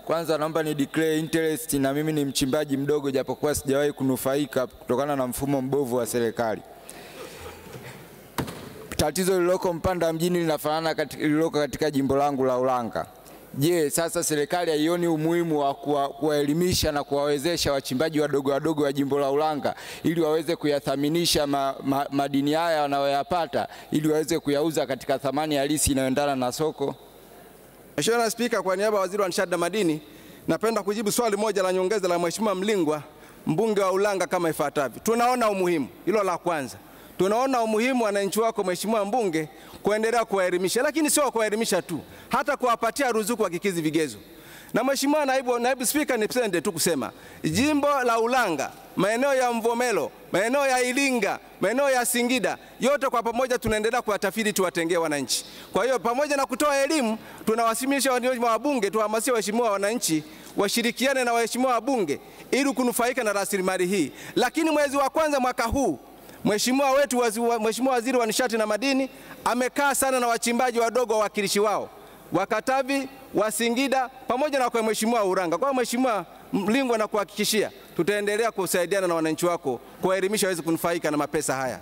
Kwanza naomba ni declare interest, na mimi ni mchimbaji mdogo japokuwa sijawahi kunufaika kutokana na mfumo mbovu wa serikali. Tatizo lililoko Mpanda mjini linafanana lililoko katika jimbo langu la Ulanga. Je, sasa serikali haioni umuhimu wa kuwaelimisha na kuwawezesha wachimbaji wadogo wa jimbo la Ulanga ili waweze kuyathaminisha madini haya wanayoyapata ili waweze kuyauza katika thamani halisi inayoendana na soko? Mheshimiwa Spika, kwa niaba ya Waziri wa Nishati na Madini, napenda kujibu swali moja la nyongeza la Mheshimiwa Mlingwa, mbunge wa Ulanga, kama ifuatavyo. Tunaona umuhimu, hilo la kwanza. Tunaona umuhimu wananchi wako Mheshimiwa mbunge kuendelea kuwaelimisha, lakini sio kuwaelimisha tu, hata kuwapatia ruzuku wakikizi vigezo. Na Mheshimiwa Naibu Spika, nipende tu kusema jimbo la Ulanga, maeneo ya Mvomero, maeneo ya Iringa, maeneo ya Singida, yote kwa pamoja tunaendelea kuwatafiti tuwatengee wananchi. Kwa hiyo pamoja na kutoa elimu, tunawasimisha wabunge, tuhamasishe waheshimiwa wananchi washirikiane na waheshimiwa wabunge ili kunufaika na rasilimali hii. Lakini mwezi wa kwanza mwaka huu, Mheshimiwa Waziri wa Nishati na Madini amekaa sana na wachimbaji wadogo, wawakilishi wao wa Katavi, wa Singida, pamoja na kwa Mheshimiwa Uranga. Kwa Mheshimiwa Mlingwa, na kuhakikishia tutaendelea kusaidiana na wananchi wako kuwaelimisha waweze kunufaika na mapesa haya.